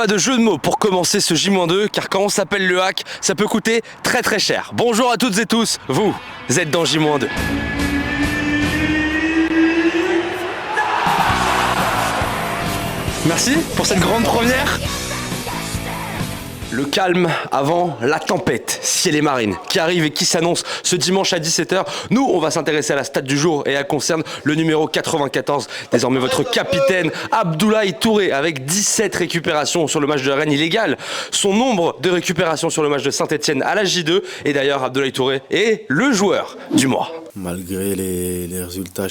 pas de jeu de mots pour commencer ce J-2, car quand on s'appelle le hack, ça peut coûter très très cher. Bonjour à toutes et tous, vous êtes dans J-2. Merci pour cette grande première. Le calme avant la tempête, ciel et marine, qui arrive et qui s'annonce ce dimanche à 17h. Nous, on va s'intéresser à la stat du jour et elle concerne le numéro 94, désormais votre capitaine Abdoulaye Touré, avec 17 récupérations sur le match de Rennes illégal. Son nombre de récupérations sur le match de Saint-Etienne à la J2. Et d'ailleurs, Abdoulaye Touré est le joueur du mois. Malgré les résultats,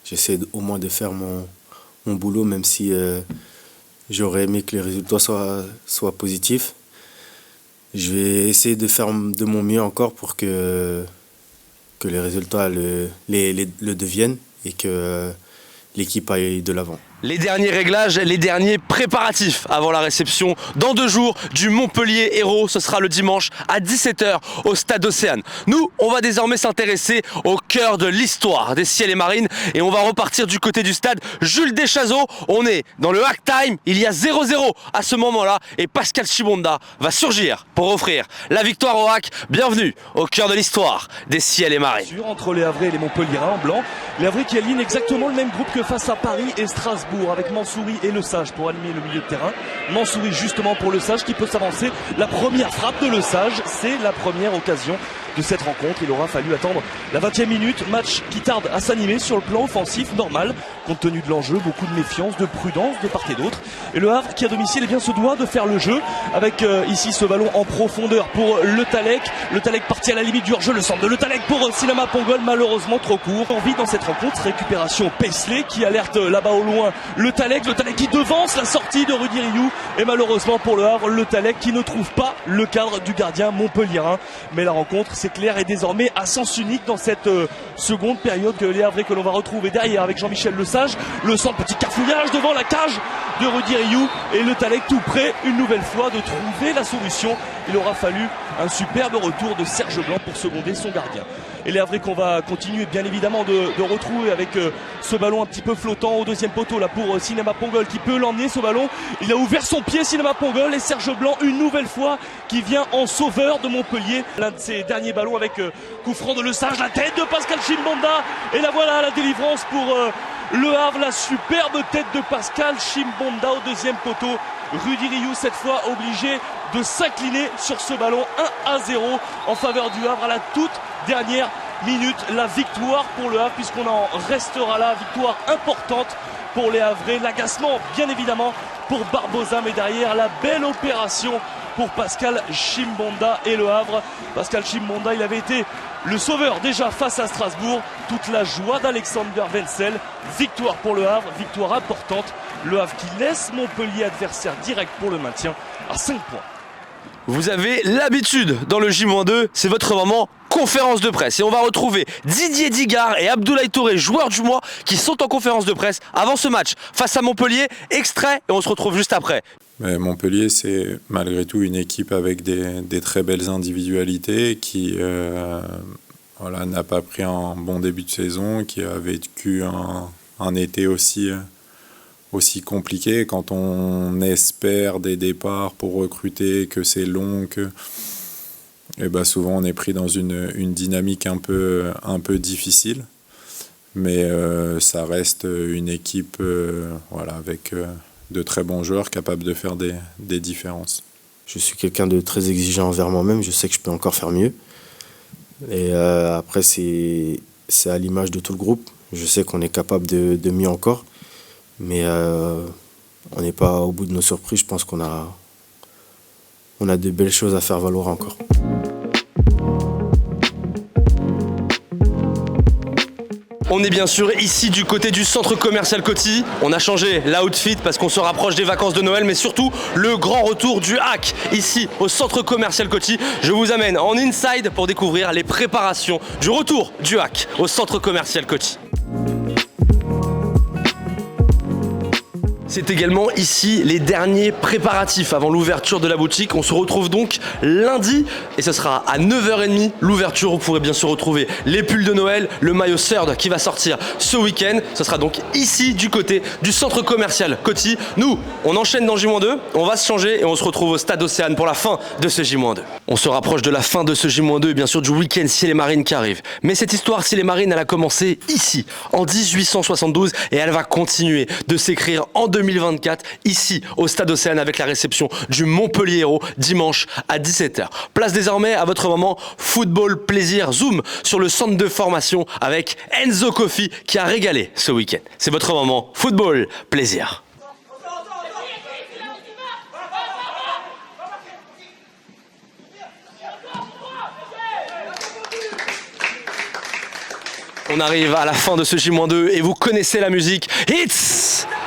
j'essaie au moins de faire mon boulot, même si j'aurais aimé que les résultats soient positifs. Je vais essayer de faire de mon mieux encore pour que les résultats le deviennent et que l'équipe aille de l'avant. Les derniers réglages, les derniers préparatifs avant la réception dans 2 jours du Montpellier Hérault. Ce sera le dimanche à 17h au Stade Océane. Nous, on va désormais s'intéresser au cœur de l'histoire des ciels et marines et on va repartir du côté du stade Jules Deschazos. On est dans le hack time, il y a 0-0 à ce moment-là et Pascal Chimbonda va surgir pour offrir la victoire au hack. Bienvenue au cœur de l'histoire des ciels et marines. Entre les Havrais et les Montpelliérains en blanc, les Havrais qui alignent exactement le même groupe que face à Paris et Strasbourg, avec Mansouri et Le Sage pour animer le milieu de terrain. Mansouri justement pour Le Sage qui peut s'avancer. La première frappe de Le Sage, c'est la première occasion de cette rencontre. Il aura fallu attendre la 20e minute. Match qui tarde à s'animer sur le plan offensif, normal, compte tenu de l'enjeu. Beaucoup de méfiance, de prudence de part et d'autre. Et le Havre qui à domicile eh bien, se doit de faire le jeu avec ici ce ballon en profondeur pour Le Talec. Le Talec parti à la limite du hors-jeu. Le centre de Le Talec pour Sinama Pongol, malheureusement trop court. Envie dans cette rencontre, récupération Paisley qui alerte là-bas au loin Le Talec qui devance la sortie de Rudy Rioux. Et malheureusement pour le Havre, Le Talec qui ne trouve pas le cadre du gardien montpelliérain. Mais la rencontre, c'est clair, est désormais à sens unique dans cette seconde période que les Havrais que l'on va retrouver derrière avec Jean-Michel Lesage. Le centre, petit cafouillage devant la cage de Rudy Rioux et Le Talec tout près une nouvelle fois de trouver la solution. Il aura fallu un superbe retour de Serge Blanc pour seconder son gardien. Et les Havrais qu'on va continuer bien évidemment de retrouver avec ce ballon un petit peu flottant au deuxième poteau là pour Sinama Pongol qui peut l'emmener ce ballon. Il a ouvert son pied Sinama Pongol et Serge Blanc une nouvelle fois qui vient en sauveur de Montpellier. L'un de ses derniers ballons avec coup franc de Lesage, la tête de Pascal Chimbonda et la voilà la délivrance pour le Havre, la superbe tête de Pascal Chimbonda au deuxième poteau. Rudy Rioux cette fois obligé de s'incliner sur ce ballon 1-0 en faveur du Havre à la toute dernière minute. La victoire pour le Havre puisqu'on en restera là, victoire importante pour les Havrais. L'agacement bien évidemment pour Barbosa, mais derrière la belle opération pour Pascal Chimbonda et le Havre. Pascal Chimbonda, il avait été le sauveur déjà face à Strasbourg. Toute la joie d'Alexander Wenzel. Victoire pour le Havre, victoire importante. Le Havre qui laisse Montpellier adversaire direct pour le maintien à 5 points. Vous avez l'habitude dans le J-2, c'est votre moment conférence de presse. Et on va retrouver Didier Digard et Abdoulaye Touré, joueurs du mois, qui sont en conférence de presse avant ce match face à Montpellier. Extrait et on se retrouve juste après. Mais Montpellier, c'est malgré tout une équipe avec des très belles individualités qui n'a pas pris un bon début de saison, qui a vécu un été aussi compliqué. Quand on espère des départs pour recruter, que c'est long, souvent on est pris dans une dynamique un peu difficile. Mais ça reste une équipe avec de très bons joueurs capables de faire des différences. Je suis quelqu'un de très exigeant envers moi-même, je sais que je peux encore faire mieux. Et après, c'est à l'image de tout le groupe. Je sais qu'on est capable de mieux encore. Mais on n'est pas au bout de nos surprises. Je pense qu'on a de belles choses à faire valoir encore. On est bien sûr ici du côté du centre commercial Coty. On a changé l'outfit parce qu'on se rapproche des vacances de Noël, mais surtout le grand retour du hack ici au centre commercial Coty. Je vous amène en inside pour découvrir les préparations du retour du hack au centre commercial Coty. C'est également ici les derniers préparatifs avant l'ouverture de la boutique. On se retrouve donc lundi et ce sera à 9h30 l'ouverture. Vous pourrez bien sûr retrouver les pulls de Noël, le maillot Third qui va sortir ce week-end. Ce sera donc ici du côté du centre commercial Coty. Nous, on enchaîne dans J-2, on va se changer et on se retrouve au Stade Océane pour la fin de ce J-2. On se rapproche de la fin de ce J-2 et bien sûr du week-end Ciel et Marine qui arrive. Mais cette histoire Ciel et Marine, elle a commencé ici, en 1872 et elle va continuer de s'écrire en 2024 ici au Stade Océane avec la réception du Montpellier Hérault dimanche à 17h. Place désormais à votre moment football plaisir zoom sur le centre de formation avec Enzo Coffey qui a régalé ce week-end. C'est votre moment football plaisir. On arrive à la fin de ce J-2 et vous connaissez la musique.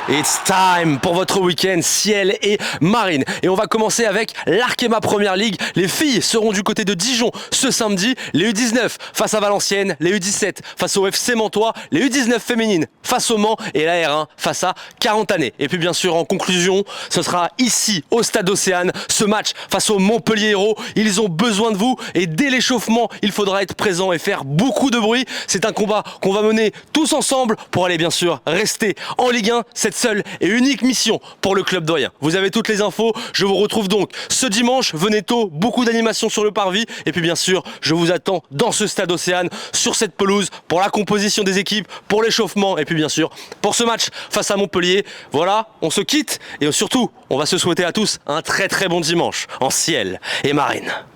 It's time pour votre week-end Ciel et Marine. Et on va commencer avec l'Arkema Première League. Les filles seront du côté de Dijon ce samedi. Les U19 face à Valenciennes, les U17 face au FC Mantois, les U19 féminines face au Mans et la R1 face à 40 années. Et puis bien sûr en conclusion, ce sera ici au Stade Océane, ce match face au Montpellier Hérault. Ils ont besoin de vous et dès l'échauffement, il faudra être présent et faire beaucoup de bruit. C'est un combat qu'on va mener tous ensemble pour aller bien sûr rester en Ligue 1. Cette seule et unique mission pour le club doyen. Vous avez toutes les infos. Je vous retrouve donc ce dimanche. Venez tôt, beaucoup d'animations sur le parvis. Et puis bien sûr, je vous attends dans ce Stade Océane, sur cette pelouse, pour la composition des équipes, pour l'échauffement et puis bien sûr pour ce match face à Montpellier. Voilà, on se quitte et surtout, on va se souhaiter à tous un très très bon dimanche en Ciel et Marine.